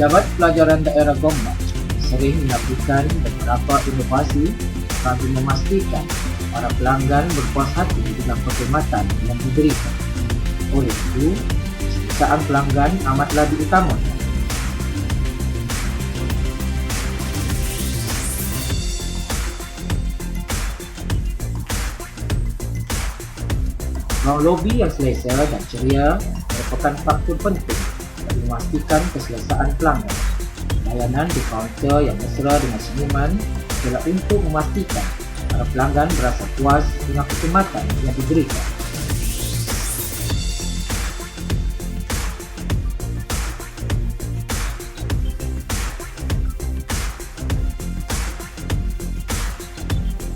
Pejabat Pelajaran Daerah Gombak sering melakukan beberapa inovasi bagi memastikan para pelanggan berpuas hati dengan perkhidmatan yang diberikan. Oleh itu, keselesaan pelanggan amatlah diutamakan. Ruang lobi yang selesa dan ceria merupakan faktor penting bagi memastikan keselesaan pelanggan. Layanan di kaunter yang mesra dengan senyuman adalah untuk memastikan para pelanggan berasa puas dengan perkhidmatan yang diberikan.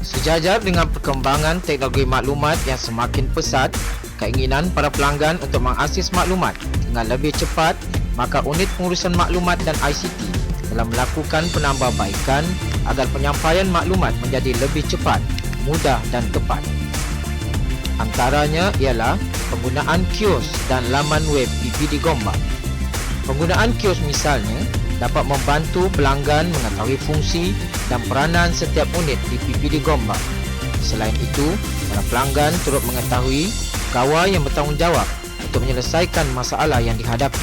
Sejajar dengan perkembangan teknologi maklumat yang semakin pesat, keinginan para pelanggan untuk mengakses maklumat dengan lebih cepat, maka unit pengurusan maklumat dan ICT telah melakukan penambahbaikan agar penyampaian maklumat menjadi lebih cepat, mudah dan tepat. Antaranya ialah penggunaan kios dan laman web PPD Gombak. Penggunaan kios misalnya dapat membantu pelanggan mengetahui fungsi dan peranan setiap unit di PPD Gombak. Selain itu, para pelanggan turut mengetahui pegawai yang bertanggungjawab untuk menyelesaikan masalah yang dihadapi.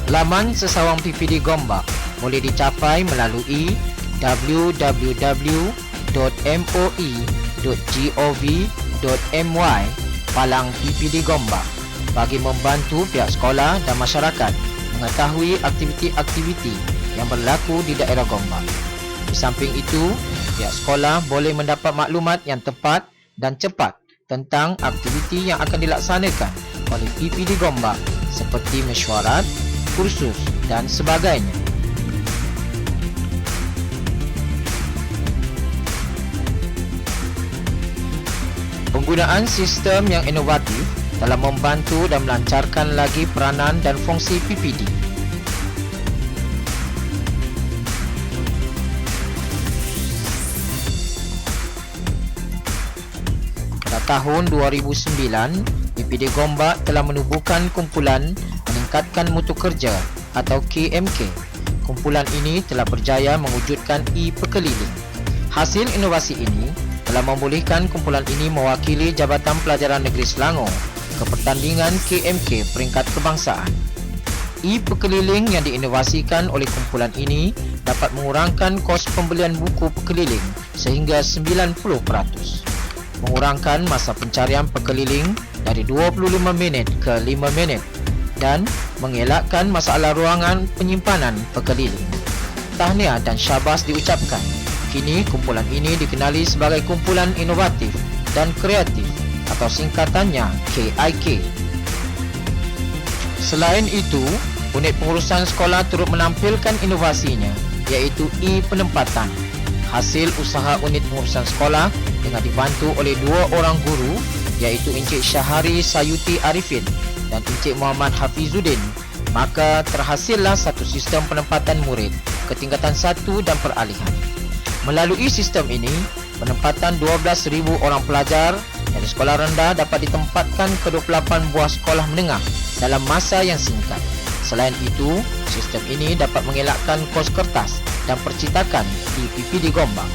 Laman sesawang PPD Gombak boleh dicapai melalui www.moi.gov.my/PPD Gombak bagi membantu pihak sekolah dan masyarakat mengetahui aktiviti-aktiviti yang berlaku di daerah Gombak. Di samping itu, pihak sekolah boleh mendapat maklumat yang tepat dan cepat tentang aktiviti yang akan dilaksanakan oleh PPD Gombak seperti mesyuarat, kursus dan sebagainya. Penggunaan sistem yang inovatif dalam membantu dan melancarkan lagi peranan dan fungsi PPD. Pada tahun 2009, PPD Gombak telah menubuhkan kumpulan meningkatkan mutu kerja atau KMK. Kumpulan ini telah berjaya mewujudkan e-Pekeliling. Hasil inovasi ini telah membolehkan kumpulan ini mewakili Jabatan Pelajaran Negeri Selangor ke pertandingan KMK peringkat kebangsaan. E-Pekeliling yang diinovasikan oleh kumpulan ini dapat mengurangkan kos pembelian buku pekeliling sehingga 90%, mengurangkan masa pencarian pekeliling dari 25 minit ke 5 minit dan mengelakkan masalah ruangan penyimpanan pekeliling. Tahniah dan syabas diucapkan. Kini kumpulan ini dikenali sebagai kumpulan inovatif dan kreatif atau singkatannya KIK. Selain itu, unit pengurusan sekolah turut menampilkan inovasinya iaitu e-penempatan. Hasil usaha unit pengurusan sekolah dengan dibantu oleh dua orang guru iaitu Encik Syahari Sayuti Arifin dan Encik Muhammad Hafizuddin, maka terhasillah satu sistem penempatan murid ke tingkatan 1 dan peralihan. Melalui sistem ini, penempatan 12,000 orang pelajar dari sekolah rendah dapat ditempatkan ke 28 buah sekolah menengah dalam masa yang singkat. Selain itu, sistem ini dapat mengelakkan kos kertas dan percetakan di PPD Gombak.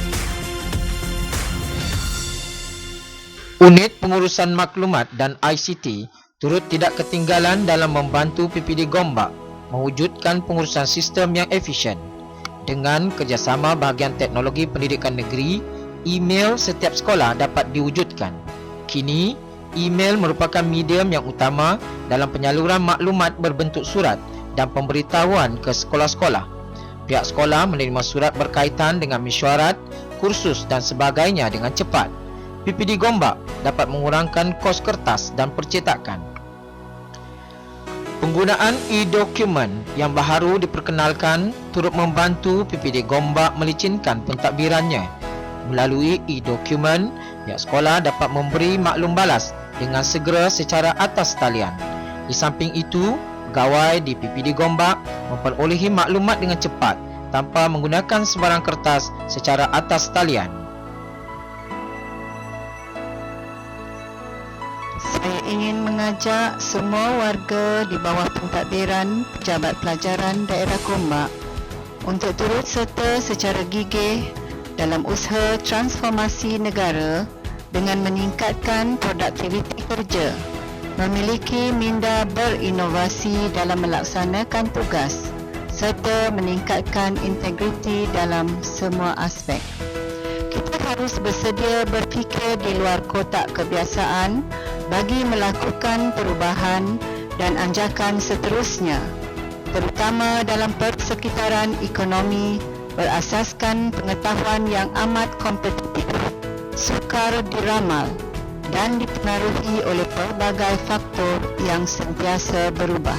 Unit pengurusan maklumat dan ICT turut tidak ketinggalan dalam membantu PPD Gombak mewujudkan pengurusan sistem yang efisien. Dengan kerjasama bahagian teknologi pendidikan negeri, email setiap sekolah dapat diwujudkan. Kini, email merupakan medium yang utama dalam penyaluran maklumat berbentuk surat dan pemberitahuan ke sekolah-sekolah. Pihak sekolah menerima surat berkaitan dengan mesyuarat, kursus dan sebagainya dengan cepat. PPD Gombak dapat mengurangkan kos kertas dan percetakan. Penggunaan e-dokumen yang baharu diperkenalkan turut membantu PPD Gombak melicinkan pentadbirannya. Melalui e-dokumen, pihak sekolah dapat memberi maklum balas dengan segera secara atas talian. Di samping itu, pegawai di PPD Gombak memperolehi maklumat dengan cepat tanpa menggunakan sebarang kertas secara atas talian. Saya ingin mengajak semua warga di bawah pentadbiran Pejabat Pelajaran Daerah Gombak untuk turut serta secara gigih dalam usaha transformasi negara dengan meningkatkan produktiviti kerja, memiliki minda berinovasi dalam melaksanakan tugas serta meningkatkan integriti dalam semua aspek. Kita harus bersedia berfikir di luar kotak kebiasaan bagi melakukan perubahan dan anjakan seterusnya, terutama dalam persekitaran ekonomi berasaskan pengetahuan yang amat kompetitif, sukar diramal dan dipengaruhi oleh pelbagai faktor yang sentiasa berubah.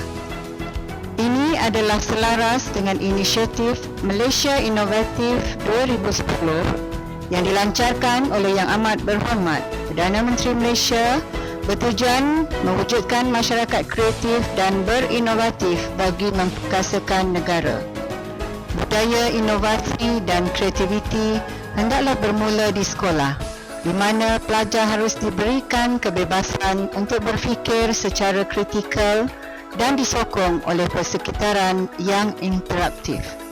Ini adalah selaras dengan inisiatif Malaysia Inovatif 2010 yang dilancarkan oleh Yang Amat Berhormat Perdana Menteri Malaysia bertujuan mewujudkan masyarakat kreatif dan berinovatif bagi memperkasakan negara. Budaya inovasi dan kreativiti hendaklah bermula di sekolah, di mana pelajar harus diberikan kebebasan untuk berfikir secara kritikal dan disokong oleh persekitaran yang interaktif.